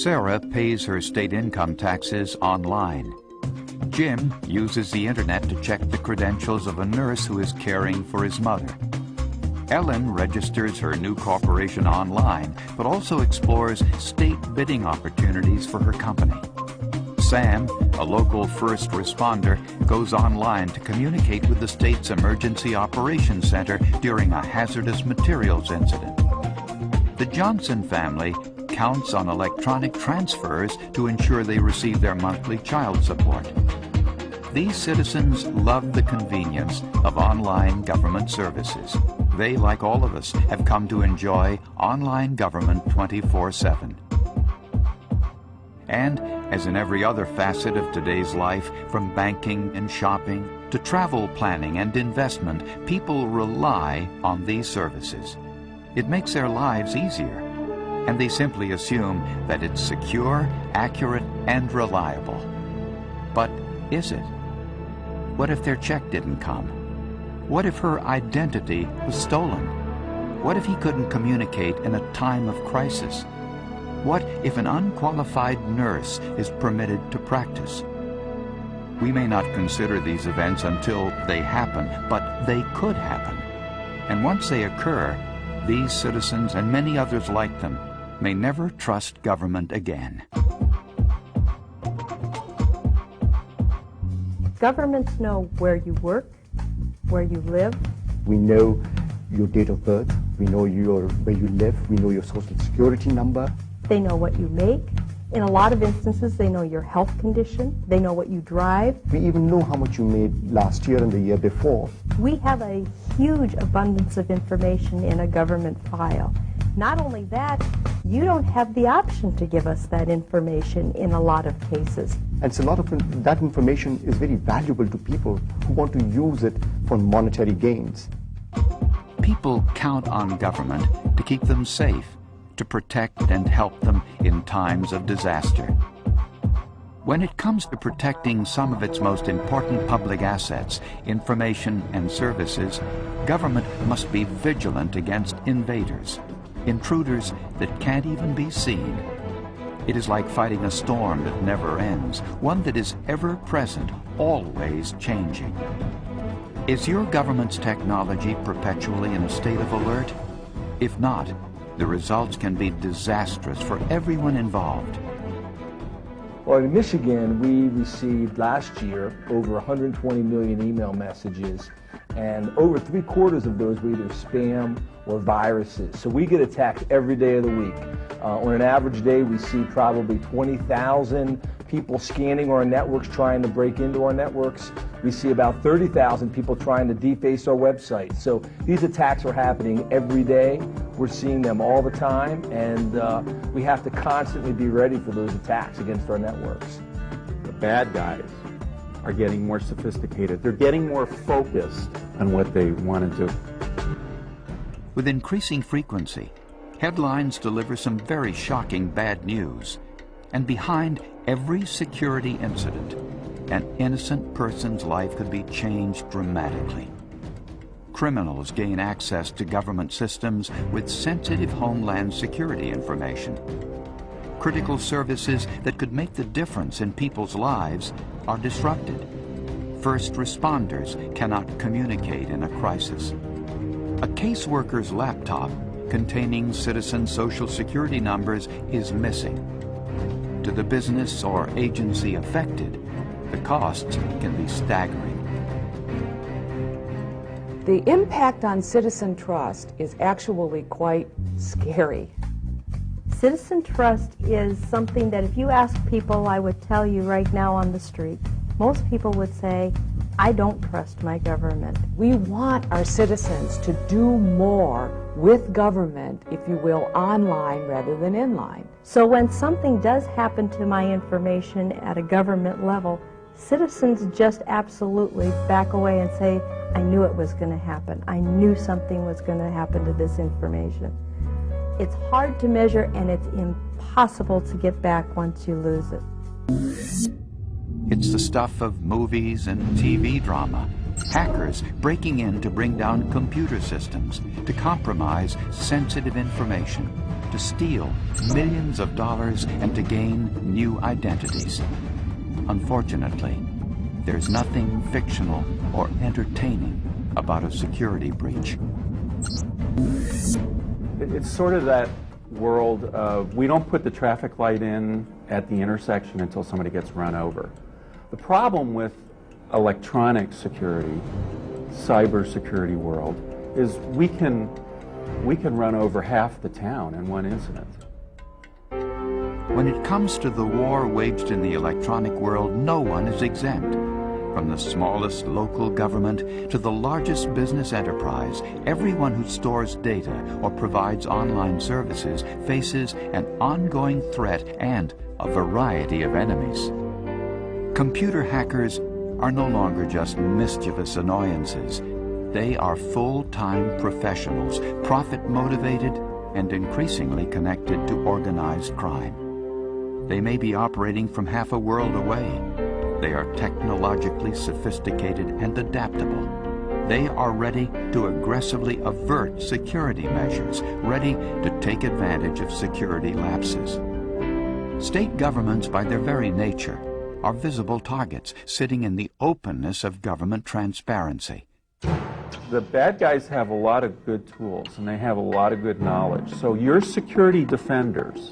Sarah pays her state income taxes online. Jim uses the internet to check the credentials of a nurse who is caring for his mother. Ellen registers her new corporation online, but also explores state bidding opportunities for her company. Sam, a local first responder, goes online to communicate with the state's Emergency Operations Center during a hazardous materials incident. The Johnson family counts on electronic transfers to ensure they receive their monthly child support. These citizens love the convenience of online government services. They, like all of us, have come to enjoy online government 24/7. And, as in every other facet of today's life, from banking and shopping to travel planning and investment, people rely on these services. It makes their lives easier, and they simply assume that it's secure, accurate, and reliable. But is it? What if their check didn't come? What if her identity was stolen? What if he couldn't communicate in a time of crisis? What if an unqualified nurse is permitted to practice? We may not consider these events until they happen, but they could happen. And once they occur, these citizens and many others like them may never trust government again. Governments know where you work, where you live. We know your date of birth, we know where you live, we know your social security number. They know what you make. In a lot of instances, they know your health condition. They know what you drive. We even know how much you made last year and the year before. We have a huge abundance of information in a government file. Not only that, you don't have the option to give us that information in a lot of cases. And so a lot of that information is very valuable to people who want to use it for monetary gains. People count on government to keep them safe, to protect and help them in times of disaster. When it comes to protecting some of its most important public assets, information and services, government must be vigilant against invaders, intruders that can't even be seen. It is like fighting a storm that never ends, one that is ever present, always changing. Is your government's technology perpetually in a state of alert? If not, the results can be disastrous for everyone involved. Well, in Michigan, we received last year over 120 million email messages, and over 3/4 of those were either spam or viruses. So we get attacked every day of the week. On an average day, we see probably 20,000 people scanning our networks, trying to break into our networks. We see about 30,000 people trying to deface our website. So these attacks are happening every day. We're seeing them all the time, and we have to constantly be ready for those attacks against our networks. The bad guys are getting more sophisticated. They're getting more focused on what they want to do. With increasing frequency, headlines deliver some very shocking bad news. And behind every security incident, an innocent person's life could be changed dramatically. Criminals gain access to government systems with sensitive homeland security information. Critical services that could make the difference in people's lives are disrupted. First responders cannot communicate in a crisis. A caseworker's laptop containing citizen social security numbers is missing. To the business or agency affected, the costs can be staggering. The impact on citizen trust is actually quite scary. Citizen trust is something that if you ask people, I would tell you right now on the street, most people would say, I don't trust my government. We want our citizens to do more with government, if you will, online rather than inline. So when something does happen to my information at a government level, citizens just absolutely back away and say, I knew it was going to happen. I knew something was going to happen to this information. It's hard to measure, and it's impossible to get back once you lose it. It's the stuff of movies and TV drama, Hackers breaking in to bring down computer systems, to compromise sensitive information, to steal millions of dollars and to gain new identities. Unfortunately, there's nothing fictional or entertaining about a security breach. It's sort of that world of we don't put the traffic light in at the intersection until somebody gets run over. The problem with electronic security, cyber security world, is we can run over half the town in one incident. When it comes to the war waged in the electronic world, no one is exempt. From the smallest local government to the largest business enterprise, everyone who stores data or provides online services faces an ongoing threat and a variety of enemies. Computer hackers are no longer just mischievous annoyances. They are full-time professionals, profit-motivated, and increasingly connected to organized crime. They may be operating from half a world away. They are technologically sophisticated and adaptable. They are ready to aggressively avert security measures, ready to take advantage of security lapses. State governments, by their very nature, are visible targets sitting in the openness of government transparency. The bad guys have a lot of good tools and they have a lot of good knowledge. So your security defenders,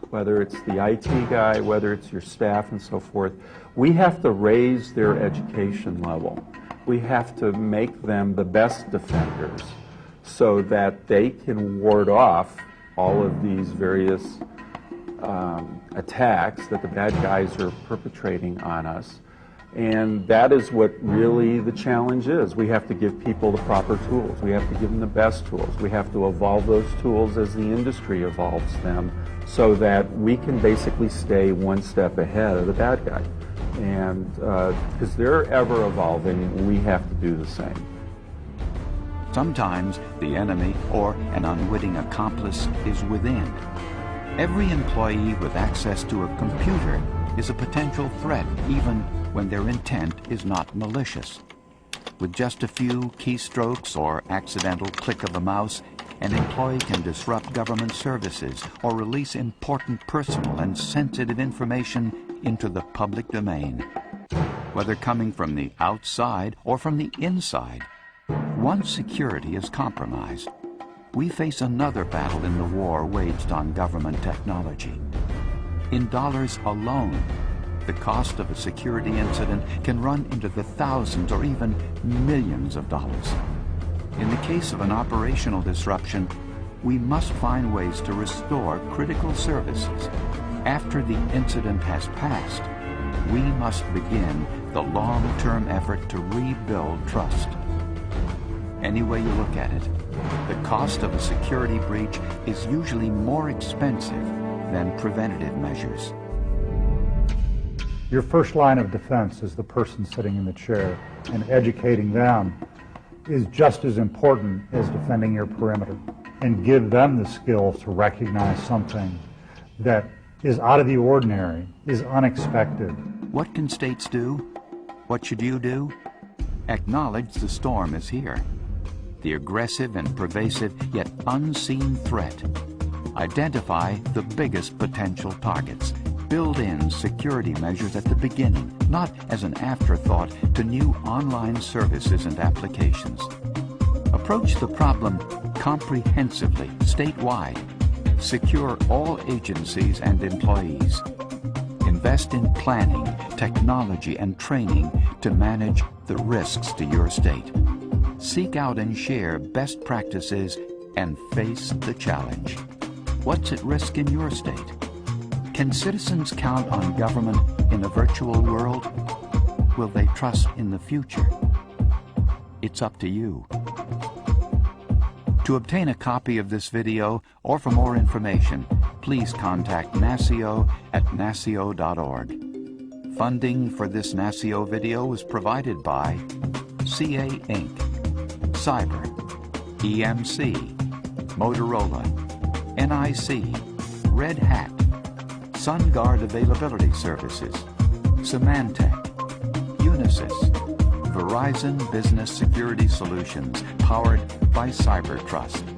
whether it's the IT guy, whether it's your staff and so forth, we have to raise their education level. We have to make them the best defenders so that they can ward off all of these various attacks that the bad guys are perpetrating on us. And that is what really the challenge is. We have to give people the proper tools. We have to give them the best tools. We have to evolve those tools as the industry evolves them so that we can basically stay one step ahead of the bad guy. And because they're ever evolving, we have to do the same. Sometimes the enemy or an unwitting accomplice is within. Every employee with access to a computer is a potential threat, even when their intent is not malicious. With just a few keystrokes or accidental click of a mouse, an employee can disrupt government services or release important personal and sensitive information into the public domain. Whether coming from the outside or from the inside, once security is compromised, we face another battle in the war waged on government technology. In dollars alone, the cost of a security incident can run into the thousands or even millions of dollars. In the case of an operational disruption, we must find ways to restore critical services. After the incident has passed, we must begin the long-term effort to rebuild trust. Any way you look at it, the cost of a security breach is usually more expensive than preventative measures. Your first line of defense is the person sitting in the chair, and educating them is just as important as defending your perimeter, and give them the skills to recognize something that is out of the ordinary, is unexpected. What can states do? What should you do? Acknowledge the storm is here. The aggressive and pervasive yet unseen threat. Identify the biggest potential targets. Build in security measures at the beginning, not as an afterthought to new online services and applications. Approach the problem comprehensively, statewide. Secure all agencies and employees. Invest in planning, technology, and training to manage the risks to your state. Seek out and share best practices and face the challenge. What's at risk in your state? Can citizens count on government in a virtual world? Will they trust in the future? It's up to you. To obtain a copy of this video or for more information, please contact NASCIO at nascio.org. Funding for this NASCIO video was provided by CA Inc., Cyber, EMC, Motorola, NIC, Red Hat, SunGuard Availability Services, Symantec, Unisys, Verizon Business Security Solutions, powered by CyberTrust.